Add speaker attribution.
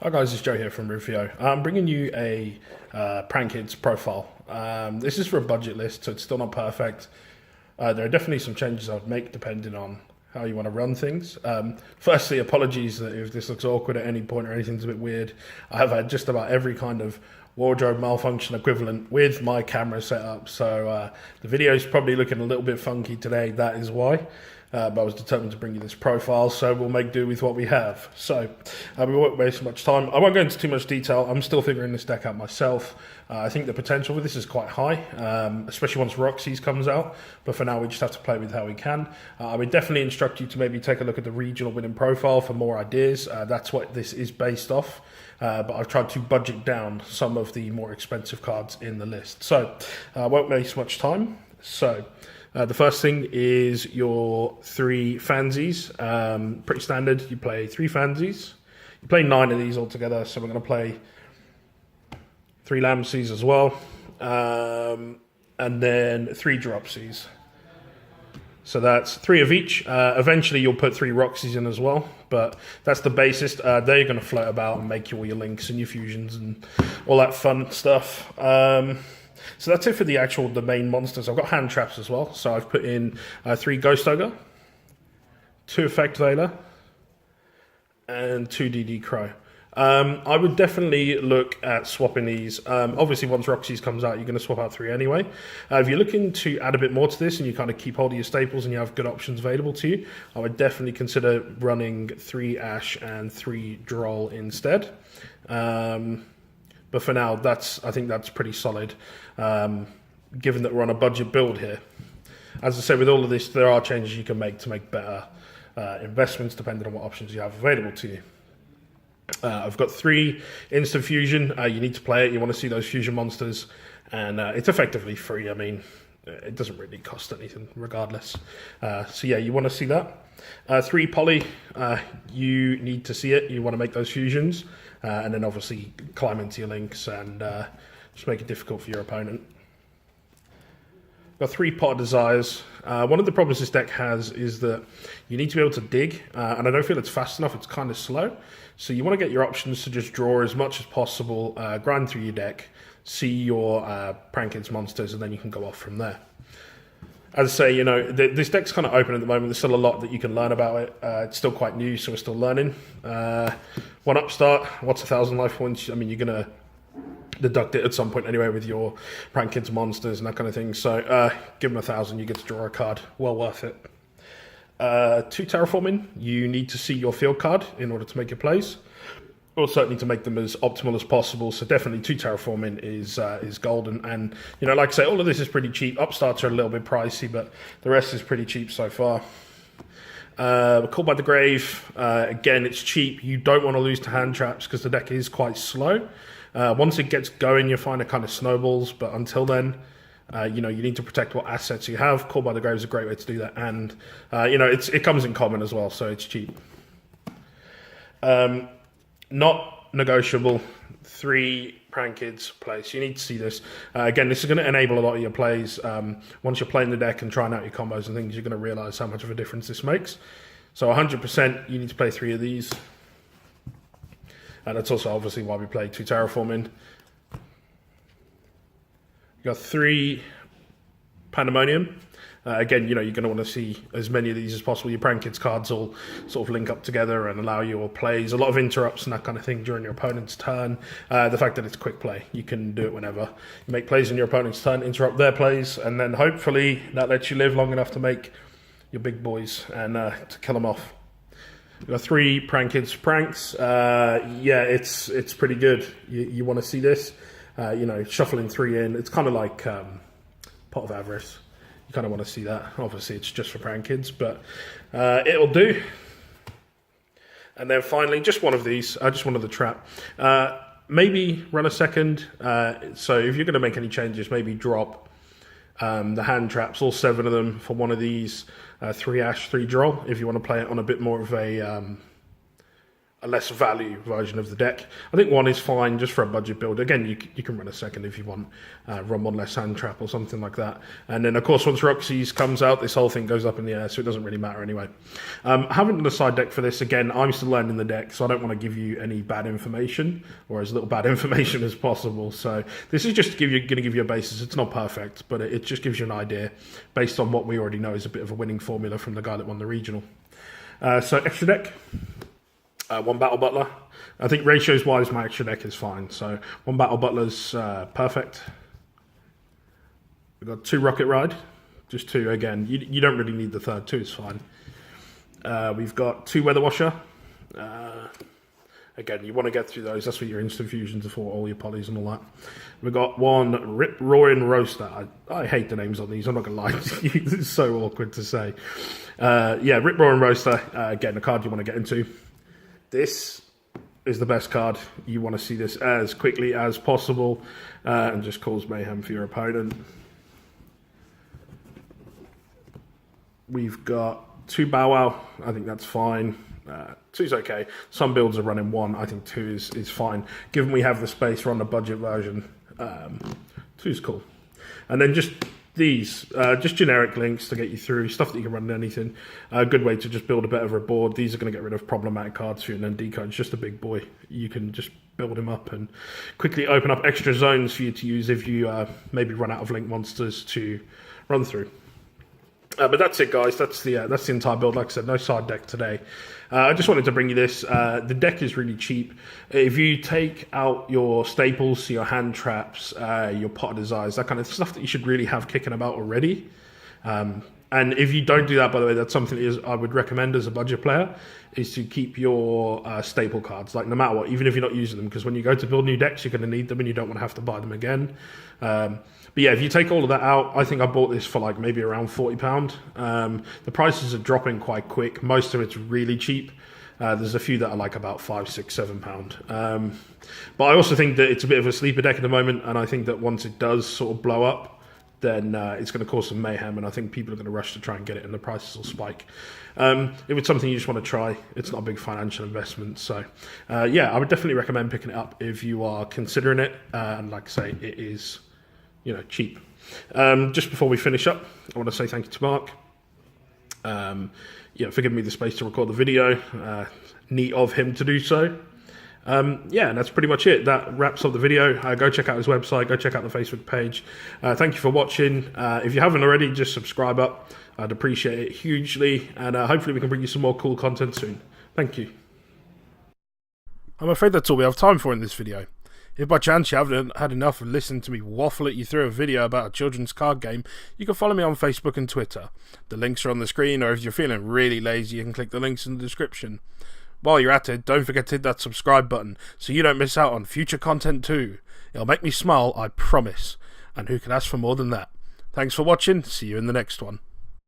Speaker 1: Hi guys, it's Joe here from Rufio. I'm bringing you a Prank Kids profile. This is for a budget list, so it's still not perfect. There are definitely some changes I would make depending on how you want to run things. Firstly, apologies that if this looks awkward at any point or anything's a bit weird. I have had just about every kind of wardrobe malfunction equivalent with my camera set up, so the video is probably looking a little bit funky today. That is why. But I was determined to bring you this profile, so we'll make do with what we have. So we won't waste much time. I won't go into too much detail. I'm still figuring this deck out myself. I think the potential with this is quite high, especially once Rocksies comes out. But for now, we just have to play with how we can. I would definitely instruct you to maybe take a look at the regional winning profile for more ideas. That's what this is based off. But I've tried to budget down some of the more expensive cards in the list. So I won't waste much time. So the first thing is your 3 fansies. Pretty standard. You play 3 fansies. You play 9 of these altogether, so we're going to play 3 lamsies as well. And then 3 dropsies. So that's 3 of each. Eventually you'll put 3 Rocksies in as well, but that's the basis. They're going to float about and make you all your links and your fusions and all that fun stuff. So that's it for the main monsters. I've got hand traps as well. So I've put in 3 Ghost Ogre, 2 Effect Veiler, and 2 DD Crow. I would definitely look at swapping these. Obviously, once Rocksies comes out, you're going to swap out 3 anyway. If you're looking to add a bit more to this and you kind of keep hold of your staples and you have good options available to you, I would definitely consider running 3 Ash and 3 Droll instead. But for now, I think that's pretty solid, given that we're on a budget build here. As I said, with all of this, there are changes you can make to make better investments, depending on what options you have available to you. I've got 3 instant fusion. You need to play it. You want to see those fusion monsters, and it's effectively free. I mean, it doesn't really cost anything regardless. So yeah, you want to see that. 3 poly, you need to see it. You want to make those fusions, and then obviously climb into your links and just make it difficult for your opponent. Got 3 Pot of Desires. One of the problems this deck has is that you need to be able to dig, and I don't feel it's fast enough. It's kind of slow. So you want to get your options to just draw as much as possible, grind through your deck, see your Prank Kids monsters, and then you can go off from there. As I say, you know, this deck's kind of open at the moment. There's still a lot that you can learn about it. It's still quite new, so we're still learning. 1 upstart, what's 1,000 life points? I mean, you're going to deduct it at some point anyway with your Prank Kids monsters and that kind of thing. So give them 1,000, you get to draw a card. Well worth it. 2 terraforming, you need to see your field card in order to make your plays. Or certainly to make them as optimal as possible. So definitely 2 terraforming is golden. And you know, like I say, all of this is pretty cheap. Upstarts are a little bit pricey, but the rest is pretty cheap so far. Called by the Grave, again, it's cheap. You don't want to lose to hand traps because the deck is quite slow. Once it gets going, you find it kind of snowballs, but until then, you know, you need to protect what assets you have. Called by the Grave is a great way to do that, and you know, it comes in common as well, so it's cheap. Not negotiable, 3 Prank Kids plays. You need to see this. Again, this is going to enable a lot of your plays. Once you're playing the deck and trying out your combos and things, you're going to realize how much of a difference this makes. So 100%, you need to play 3 of these. And that's also obviously why we play 2 terraforming. You got 3 Pandemonium. Again, you know, you're going to want to see as many of these as possible. Your Prank Kids cards all sort of link up together and allow your plays. A lot of interrupts and that kind of thing during your opponent's turn. The fact that it's quick play, you can do it whenever. You make plays in your opponent's turn, interrupt their plays, and then hopefully that lets you live long enough to make your big boys and to kill them off. You've got 3 Prank Kids pranks. Yeah, it's pretty good. You want to see this. You know, shuffling 3 in. It's kind of like Pot of Avarice. You kind of want to see that. Obviously, it's just for Prank Kids, but it'll do. And then finally, just one of these. Just one of the trap. Maybe run a second. So if you're going to make any changes, maybe drop the hand traps, all 7 of them for one of these. 3 Ash, 3 Droll, if you want to play it on a bit more of a a less value version of the deck. I think 1 is fine just for a budget build. Again, you can run a 2nd if you want, run 1 less hand trap or something like that. And then of course once Rocksies comes out, this whole thing goes up in the air, so it doesn't really matter anyway. I haven't done a side deck for this. Again, I'm still learning the deck, so I don't want to give you any bad information or as little bad information as possible. So this is just going to give you a basis. It's not perfect, but it just gives you an idea based on what we already know is a bit of a winning formula from the guy that won the regional. So extra deck. 1 Battle Butler. I think ratios wise my extra deck is fine. So 1 Battle Butler's perfect. We've got 2 Rocket Ride. Just 2 again. You don't really need the 3rd. 2 is fine. We've got 2 Weather Washer. Again, you want to get through those. That's what your instant fusions are for, all your polys and all that. We've got 1 Rip Roaring Roaster. I hate the names on these. I'm not going to lie to you. It's so awkward to say. Yeah, Rip Roaring Roaster. Again, a card you want to get into. This is the best card. You want to see this as quickly as possible and just cause mayhem for your opponent. We've got 2 Bow Wow. I think that's fine. 2's okay. Some builds are running 1. I think 2 is fine. Given we have the space, we're on the budget version. 2's cool. And then just these, just generic links to get you through, stuff that you can run in anything. A good way to just build a bit of a board. These are going to get rid of problematic cards for you, and then Decode's just a big boy. You can just build him up and quickly open up extra zones for you to use if you maybe run out of link monsters to run through. But that's it, guys. That's the entire build. Like I said, no side deck today. I just wanted to bring you this. The deck is really cheap. If you take out your staples, so your hand traps, your pot of desires, that kind of stuff that you should really have kicking about already. And if you don't do that, by the way, that's something I would recommend as a budget player, is to keep your staple cards, like no matter what, even if you're not using them, because when you go to build new decks, you're going to need them and you don't want to have to buy them again. But yeah, if you take all of that out, I think I bought this for like maybe around £40. The prices are dropping quite quick. Most of it's really cheap. There's a few that are like about £5, £6, £7. But I also think that it's a bit of a sleeper deck at the moment, and I think that once it does sort of blow up, then it's going to cause some mayhem, and I think people are going to rush to try and get it, and the prices will spike. If it's something you just want to try, it's not a big financial investment. So, yeah, I would definitely recommend picking it up if you are considering it. And like I say, it is, cheap. Just before we finish up, I want to say thank you to Mark. For giving me the space to record the video. Neat of him to do so. Yeah, and that's pretty much it. That wraps up the video. Go check out his website. Go check out the Facebook page. Thank you for watching. If you haven't already, just subscribe up. I'd appreciate it hugely. And hopefully we can bring you some more cool content soon. Thank you. I'm afraid that's all we have time for in this video. If by chance you haven't had enough of listening to me waffle at you through a video about a children's card game, you can follow me on Facebook and Twitter. The links are on the screen, or if you're feeling really lazy, you can click the links in the description. While you're at it, don't forget to hit that subscribe button so you don't miss out on future content too. It'll make me smile, I promise. And who can ask for more than that? Thanks for watching. See you in the next one.